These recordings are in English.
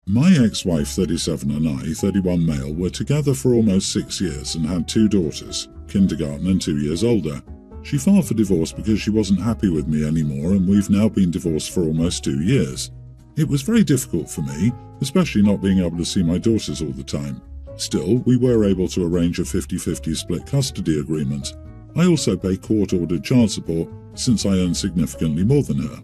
My ex-wife 37 and I, 31 male, were together for almost 6 years and had 2 daughters, kindergarten and 2 years older. She filed for divorce because she wasn't happy with me anymore, and we've now been divorced for almost 2 years. It was very difficult for me, especially not being able to see my daughters all the time. Still, we were able to arrange a 50-50 split custody agreement. I also pay court-ordered child support since I earn significantly more than her.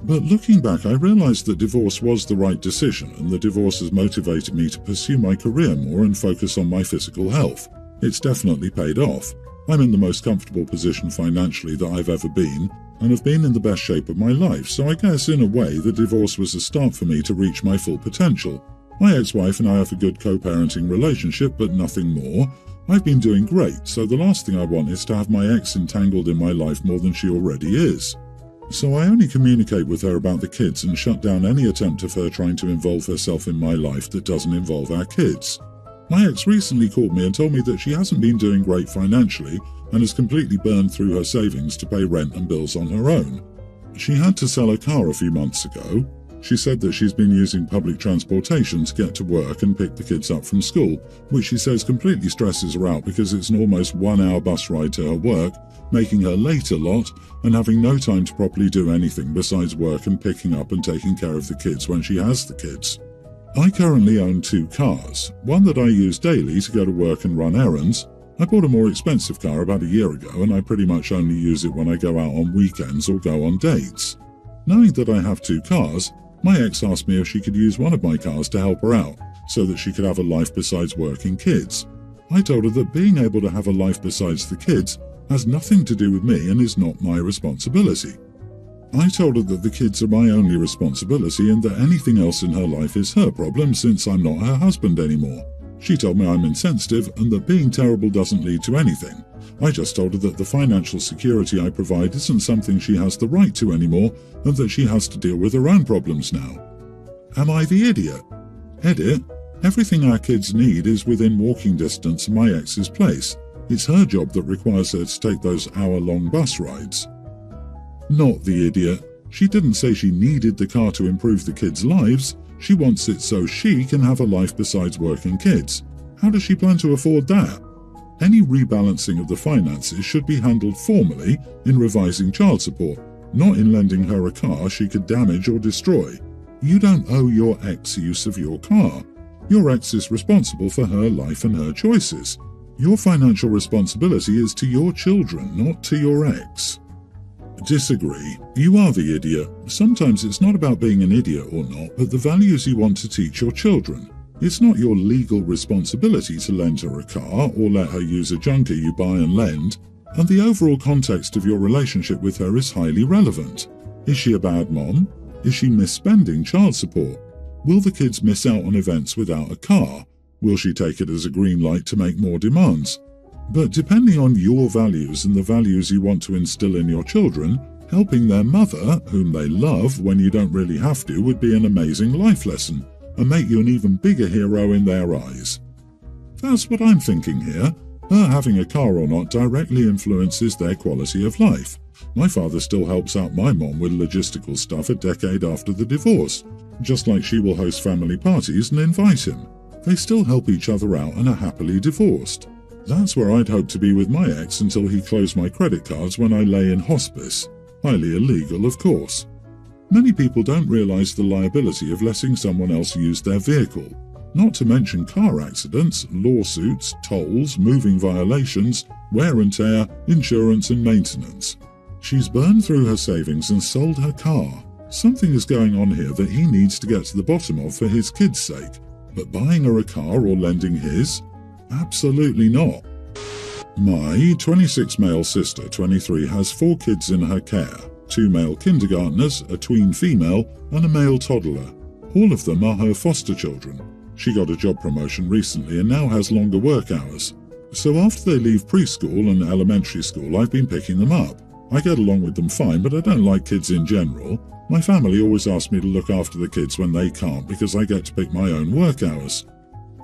But looking back, I realized that divorce was the right decision, and the divorce has motivated me to pursue my career more and focus on my physical health. It's definitely paid off. I'm in the most comfortable position financially that I've ever been, and have been in the best shape of my life, so I guess in a way the divorce was a start for me to reach my full potential. My ex-wife and I have a good co-parenting relationship, but nothing more. I've been doing great, so the last thing I want is to have my ex entangled in my life more than she already is. So I only communicate with her about the kids and shut down any attempt of her trying to involve herself in my life that doesn't involve our kids. My ex recently called me and told me that she hasn't been doing great financially and has completely burned through her savings to pay rent and bills on her own. She had to sell her car a few months ago. She said that she's been using public transportation to get to work and pick the kids up from school, which she says completely stresses her out because it's an almost 1-hour bus ride to her work, making her late a lot and having no time to properly do anything besides work and picking up and taking care of the kids when she has the kids. I currently own 2 cars, one that I use daily to go to work and run errands. I bought a more expensive car about a year ago, and I pretty much only use it when I go out on weekends or go on dates. Knowing that I have 2 cars, my ex asked me if she could use one of my cars to help her out, so that she could have a life besides work and kids. I told her that being able to have a life besides the kids has nothing to do with me and is not my responsibility. I told her that the kids are my only responsibility and that anything else in her life is her problem since I'm not her husband anymore. She told me I'm insensitive and that being terrible doesn't lead to anything. I just told her that the financial security I provide isn't something she has the right to anymore and that she has to deal with her own problems now. Am I the idiot? Edit: everything our kids need is within walking distance of my ex's place. It's her job that requires her to take those hour-long bus rides. Not the idiot. She didn't say she needed the car to improve the kids' lives. She wants it so she can have a life besides work and kids. How does she plan to afford that? Any rebalancing of the finances should be handled formally in revising child support, not in lending her a car she could damage or destroy. You don't owe your ex use of your car. Your ex is responsible for her life and her choices. Your financial responsibility is to your children, not to your ex. Disagree. You are the idiot. Sometimes it's not about being an idiot or not, but the values you want to teach your children. It's not your legal responsibility to lend her a car or let her use a junker you buy and lend, and the overall context of your relationship with her is highly relevant. Is she a bad mom? Is she misspending child support? Will the kids miss out on events without a car? Will she take it as a green light to make more demands? But depending on your values and the values you want to instill in your children, helping their mother, whom they love when you don't really have to, would be an amazing life lesson and make you an even bigger hero in their eyes. That's what I'm thinking here. Her having a car or not directly influences their quality of life. My father still helps out my mom with logistical stuff a decade after the divorce, just like she will host family parties and invite him. They still help each other out and are happily divorced. That's where I'd hope to be with my ex until he closed my credit cards when I lay in hospice. Highly illegal, of course. Many people don't realize the liability of letting someone else use their vehicle, not to mention car accidents, lawsuits, tolls, moving violations, wear and tear, insurance and maintenance. She's burned through her savings and sold her car. Something is going on here that he needs to get to the bottom of for his kids' sake. But buying her a car or lending his? Absolutely not. My 26 male sister, 23, has 4 kids in her care, 2 male kindergartners, a tween female, and a male toddler. All of them are her foster children. She got a job promotion recently and now has longer work hours. So after they leave preschool and elementary school, I've been picking them up. I get along with them fine, but I don't like kids in general. My family always asks me to look after the kids when they can't because I get to pick my own work hours.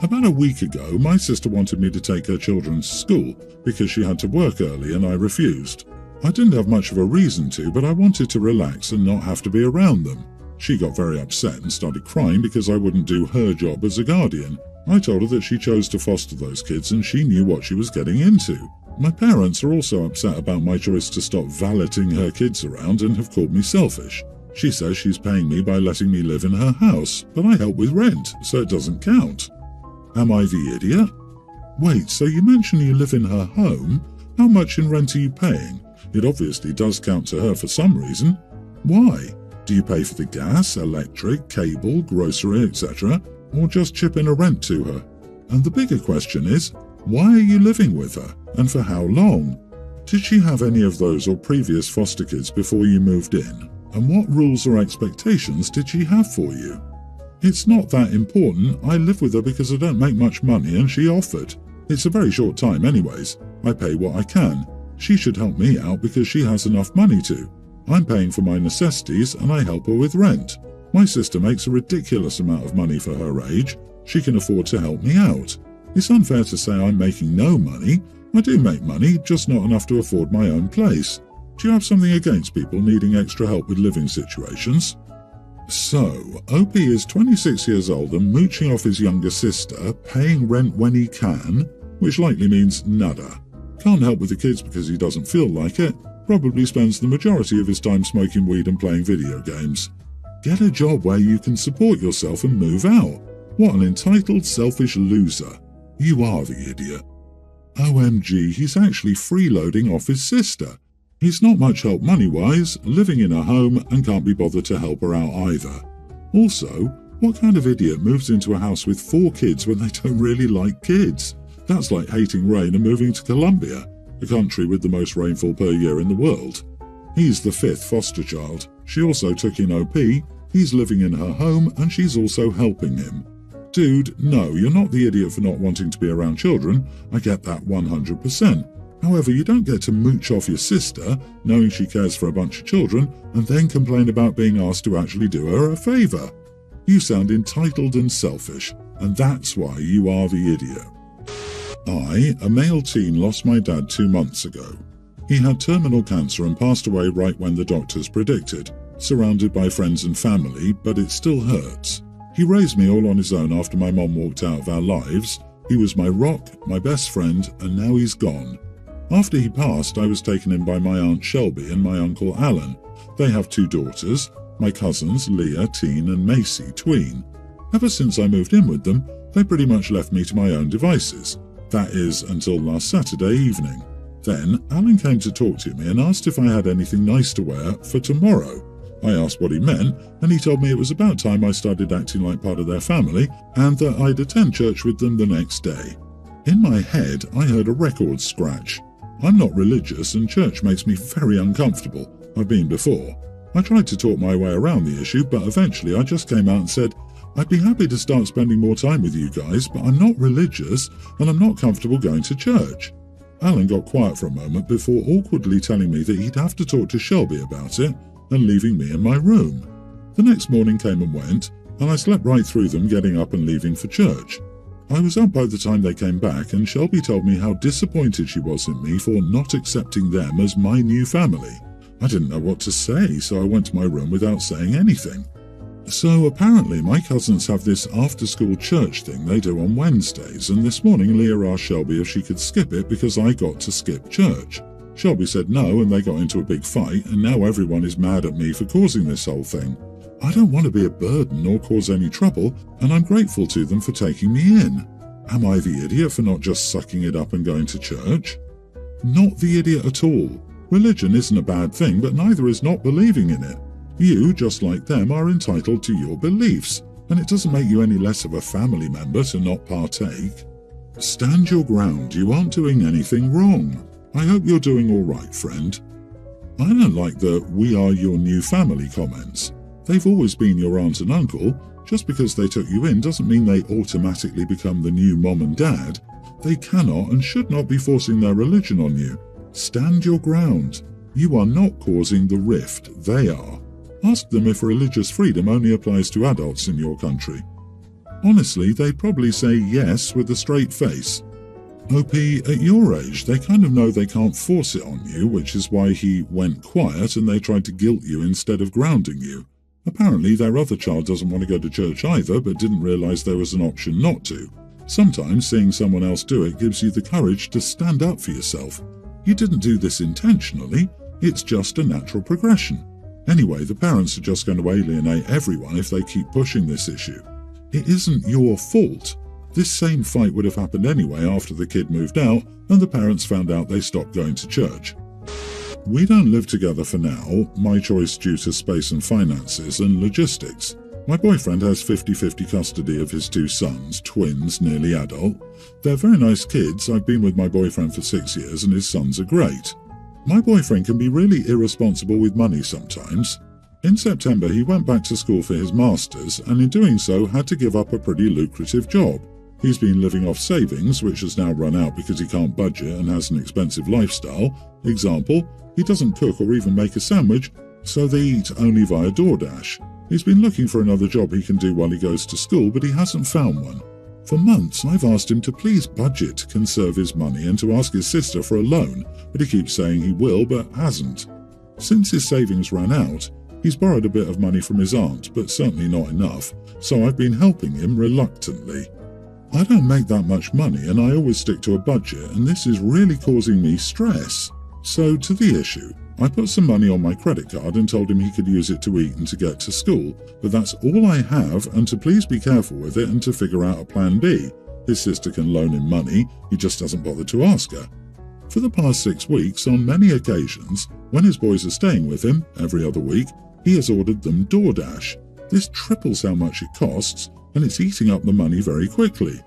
About a week ago, my sister wanted me to take her children to school because she had to work early and I refused. I didn't have much of a reason to, but I wanted to relax and not have to be around them. She got very upset and started crying because I wouldn't do her job as a guardian. I told her that she chose to foster those kids and she knew what she was getting into. My parents are also upset about my choice to stop valeting her kids around and have called me selfish. She says she's paying me by letting me live in her house, but I help with rent, so it doesn't count. Am I the idiot? Wait, so you mentioned you live in her home? How much in rent are you paying? It obviously does count to her for some reason. Why? Do you pay for the gas, electric, cable, grocery, etc., or just chip in a rent to her? And the bigger question is, why are you living with her, and for how long? Did she have any of those or previous foster kids before you moved in? And what rules or expectations did she have for you? It's not that important. I live with her because I don't make much money and she offered. It's a very short time anyways. I pay what I can. She should help me out because she has enough money to. I'm paying for my necessities and I help her with rent. My sister makes a ridiculous amount of money for her age. She can afford to help me out. It's unfair to say I'm making no money. I do make money, just not enough to afford my own place. Do you have something against people needing extra help with living situations? So, OP is 26 years old and mooching off his younger sister, paying rent when he can, which likely means nada. Can't help with the kids because he doesn't feel like it. Probably spends the majority of his time smoking weed and playing video games. Get a job where you can support yourself and move out. What an entitled, selfish loser. You are the idiot. OMG, he's actually freeloading off his sister. He's not much help money-wise, living in a home, and can't be bothered to help her out either. Also, what kind of idiot moves into a house with 4 kids when they don't really like kids? That's like hating rain and moving to Colombia, the country with the most rainfall per year in the world. He's the 5th foster child. She also took in OP, he's living in her home, and she's also helping him. Dude, no, you're not the idiot for not wanting to be around children. I get that 100%. However, you don't get to mooch off your sister, knowing she cares for a bunch of children, and then complain about being asked to actually do her a favour. You sound entitled and selfish, and that's why you are the idiot. I, a male teen, lost my dad 2 months ago. He had terminal cancer and passed away right when the doctors predicted, surrounded by friends and family, but it still hurts. He raised me all on his own after my mom walked out of our lives. He was my rock, my best friend, and now he's gone. After he passed, I was taken in by my Aunt Shelby and my Uncle Alan. They have 2 daughters, my cousins Leah, teen, and Macy, tween. Ever since I moved in with them, they pretty much left me to my own devices. That is, until last Saturday evening. Then, Alan came to talk to me and asked if I had anything nice to wear for tomorrow. I asked what he meant, and he told me it was about time I started acting like part of their family, and that I'd attend church with them the next day. In my head, I heard a record scratch. I'm not religious and church makes me very uncomfortable. I've been before. I tried to talk my way around the issue, but eventually I just came out and said, I'd be happy to start spending more time with you guys, but I'm not religious and I'm not comfortable going to church. Alan got quiet for a moment before awkwardly telling me that he'd have to talk to Shelby about it and leaving me in my room. The next morning came and went, and I slept right through them getting up and leaving for church. I was up by the time they came back, and Shelby told me how disappointed she was in me for not accepting them as my new family. I didn't know what to say, so I went to my room without saying anything. So apparently my cousins have this after-school church thing they do on Wednesdays, and this morning Leah asked Shelby if she could skip it because I got to skip church. Shelby said no, and they got into a big fight, and now everyone is mad at me for causing this whole thing. I don't want to be a burden or cause any trouble, and I'm grateful to them for taking me in. Am I the idiot for not just sucking it up and going to church? Not the idiot at all. Religion isn't a bad thing, but neither is not believing in it. You, just like them, are entitled to your beliefs, and it doesn't make you any less of a family member to not partake. Stand your ground, you aren't doing anything wrong. I hope you're doing all right, friend. I don't like the "we are your new family" comments. They've always been your aunt and uncle. Just because they took you in doesn't mean they automatically become the new mom and dad. They cannot and should not be forcing their religion on you. Stand your ground. You are not causing the rift, they are. Ask them if religious freedom only applies to adults in your country. Honestly, they'd probably say yes with a straight face. OP, at your age, they kind of know they can't force it on you, which is why he went quiet and they tried to guilt you instead of grounding you. Apparently their other child doesn't want to go to church either, but didn't realise there was an option not to. Sometimes seeing someone else do it gives you the courage to stand up for yourself. You didn't do this intentionally, it's just a natural progression. Anyway, the parents are just going to alienate everyone if they keep pushing this issue. It isn't your fault. This same fight would have happened anyway after the kid moved out and the parents found out they stopped going to church. We don't live together for now, my choice due to space and finances and logistics. My boyfriend has 50-50 custody of his 2 sons, twins, nearly adult. They're very nice kids. I've been with my boyfriend for 6 years and his sons are great. My boyfriend can be really irresponsible with money sometimes. In September he went back to school for his masters and in doing so had to give up a pretty lucrative job. He's been living off savings, which has now run out because he can't budget and has an expensive lifestyle. Example, he doesn't cook or even make a sandwich, so they eat only via DoorDash. He's been looking for another job he can do while he goes to school, but he hasn't found one. For months I've asked him to please budget to conserve his money and to ask his sister for a loan, but he keeps saying he will but hasn't. Since his savings ran out, he's borrowed a bit of money from his aunt, but certainly not enough, so I've been helping him reluctantly. I don't make that much money and I always stick to a budget, and this is really causing me stress. So to the issue, I put some money on my credit card and told him he could use it to eat and to get to school, but that's all I have, and to please be careful with it and to figure out a plan B. His sister can loan him money, he just doesn't bother to ask her. For the past 6 weeks, on many occasions, when his boys are staying with him, every other week, he has ordered them DoorDash. This triples how much it costs, and it's eating up the money very quickly.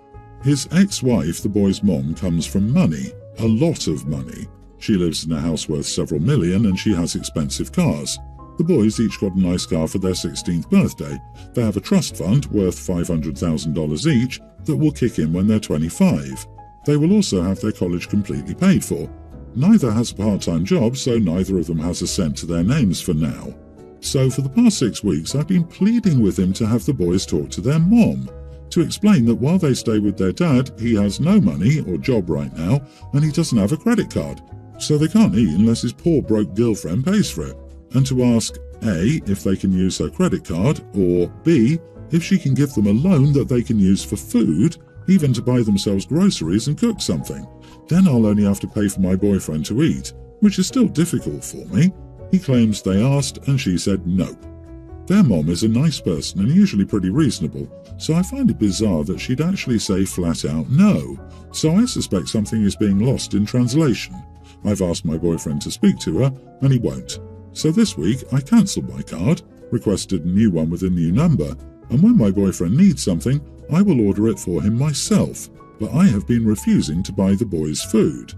His ex-wife, the boy's mom, comes from money, a lot of money. She lives in a house worth several million and she has expensive cars. The boys each got a nice car for their 16th birthday. They have a trust fund worth $500,000 each that will kick in when they're 25. They will also have their college completely paid for. Neither has a part-time job, so neither of them has a cent to their names for now. So for the past 6 weeks, I've been pleading with him to have the boys talk to their mom, to explain that while they stay with their dad, he has no money or job right now, and he doesn't have a credit card, so they can't eat unless his poor broke girlfriend pays for it, and to ask A, if they can use her credit card, or B, if she can give them a loan that they can use for food, even to buy themselves groceries and cook something. Then I'll only have to pay for my boyfriend to eat, which is still difficult for me. He claims they asked and she said nope. Their mom is a nice person and usually pretty reasonable, so I find it bizarre that she'd actually say flat out no, so I suspect something is being lost in translation. I've asked my boyfriend to speak to her, and he won't. So this week I cancelled my card, requested a new one with a new number, and when my boyfriend needs something, I will order it for him myself, but I have been refusing to buy the boys food.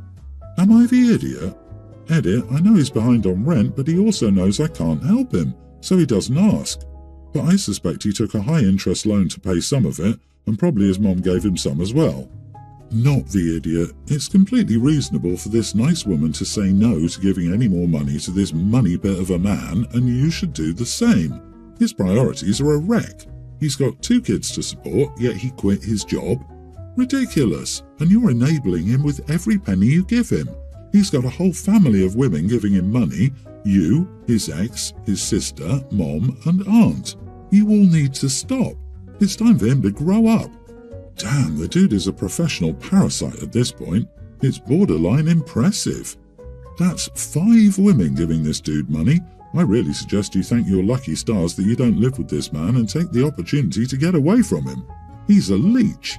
Am I the idiot? Edit, I know he's behind on rent, but he also knows I can't help him, so he doesn't ask. But I suspect he took a high-interest loan to pay some of it, and probably his mom gave him some as well. Not the idiot. It's completely reasonable for this nice woman to say no to giving any more money to this money bit of a man, and you should do the same. His priorities are a wreck. He's got 2 kids to support, yet he quit his job. Ridiculous. And you're enabling him with every penny you give him. He's got a whole family of women giving him money. You, his ex, his sister, mom, and aunt. You all need to stop. It's time for him to grow up. Damn, the dude is a professional parasite at this point. It's borderline impressive. That's 5 women giving this dude money. I really suggest you thank your lucky stars that you don't live with this man and take the opportunity to get away from him. He's a leech.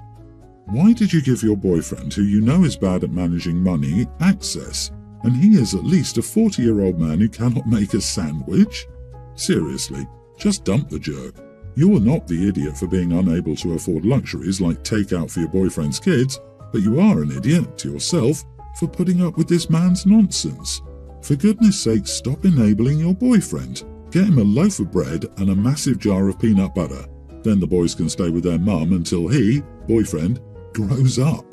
Why did you give your boyfriend, who you know is bad at managing money, access? And he is at least a 40-year-old man who cannot make a sandwich? Seriously, just dump the jerk. You're not the idiot for being unable to afford luxuries like takeout for your boyfriend's kids, but you are an idiot to yourself for putting up with this man's nonsense. For goodness sake, stop enabling your boyfriend. Get him a loaf of bread and a massive jar of peanut butter. Then the boys can stay with their mum until he, boyfriend, grows up.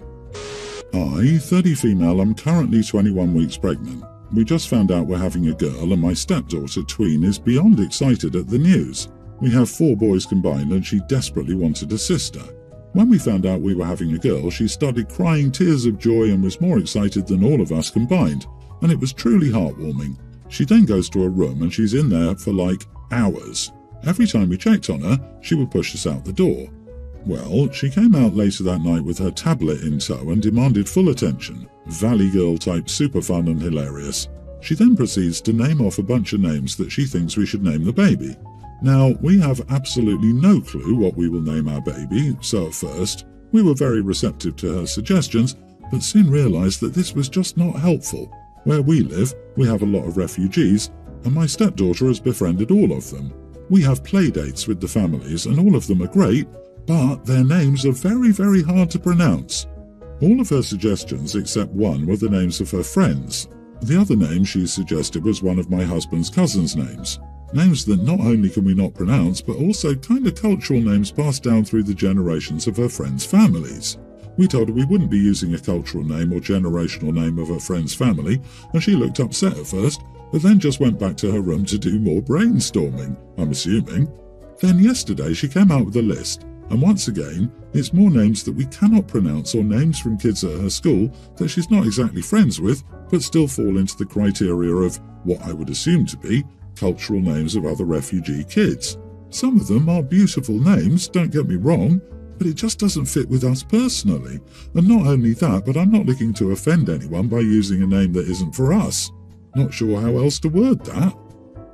I, 30 female, am currently 21 weeks pregnant. We just found out we're having a girl and my stepdaughter, Tween, is beyond excited at the news. We have 4 boys combined and she desperately wanted a sister. When we found out we were having a girl, she started crying tears of joy and was more excited than all of us combined, and it was truly heartwarming. She then goes to her room and she's in there for like hours. Every time we checked on her, she would push us out the door. Well, she came out later that night with her tablet in tow and demanded full attention. Valley Girl type, super fun and hilarious. She then proceeds to name off a bunch of names that she thinks we should name the baby. Now, we have absolutely no clue what we will name our baby, so at first, we were very receptive to her suggestions, but soon realised that this was just not helpful. Where we live, we have a lot of refugees, and my stepdaughter has befriended all of them. We have play dates with the families, and all of them are great, but their names are very, very hard to pronounce. All of her suggestions, except one, were the names of her friends. The other name she suggested was one of my husband's cousins' names. Names that not only can we not pronounce, but also kind of cultural names passed down through the generations of her friends' families. We told her we wouldn't be using a cultural name or generational name of her friend's family, and she looked upset at first, but then just went back to her room to do more brainstorming, I'm assuming. Then yesterday she came out with a list, and once again, it's more names that we cannot pronounce or names from kids at her school that she's not exactly friends with, but still fall into the criteria of what I would assume to be cultural names of other refugee kids. Some of them are beautiful names, don't get me wrong, but it just doesn't fit with us personally. And not only that, but I'm not looking to offend anyone by using a name that isn't for us. Not sure how else to word that.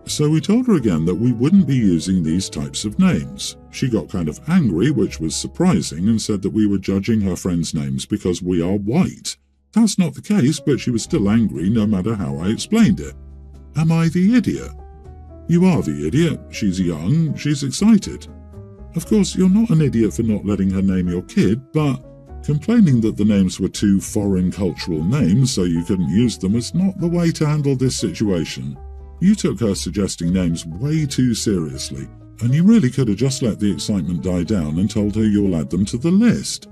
So we told her again that we wouldn't be using these types of names. She got kind of angry, which was surprising, and said that we were judging her friends' names because we are white. That's not the case, but she was still angry no matter how I explained it. Am I the idiot? You are the idiot. She's young, she's excited. Of course, you're not an idiot for not letting her name your kid, but complaining that the names were too foreign cultural names so you couldn't use them was not the way to handle this situation. You took her suggesting names way too seriously, and you really could have just let the excitement die down and told her you'll add them to the list.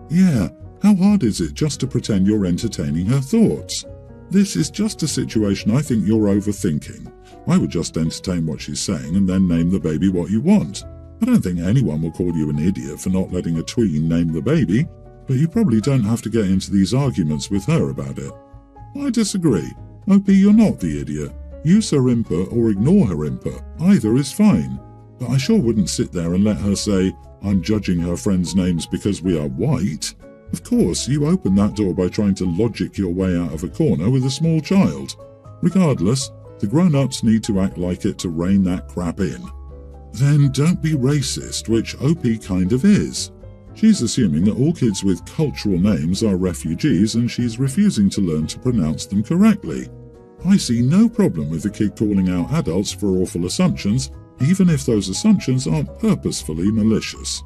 Yeah, how hard is it just to pretend you're entertaining her thoughts? This is just a situation I think you're overthinking. I would just entertain what she's saying and then name the baby what you want. I don't think anyone will call you an idiot for not letting a tween name the baby, but you probably don't have to get into these arguments with her about it. I disagree. OP, you're not the idiot. Use her input or ignore her input. Either is fine. But I sure wouldn't sit there and let her say, I'm judging her friends' names because we are white. Of course, you open that door by trying to logic your way out of a corner with a small child. Regardless, the grown-ups need to act like it to rein that crap in. Then don't be racist, which OP kind of is. She's assuming that all kids with cultural names are refugees and she's refusing to learn to pronounce them correctly. I see no problem with the kid calling out adults for awful assumptions, even if those assumptions aren't purposefully malicious.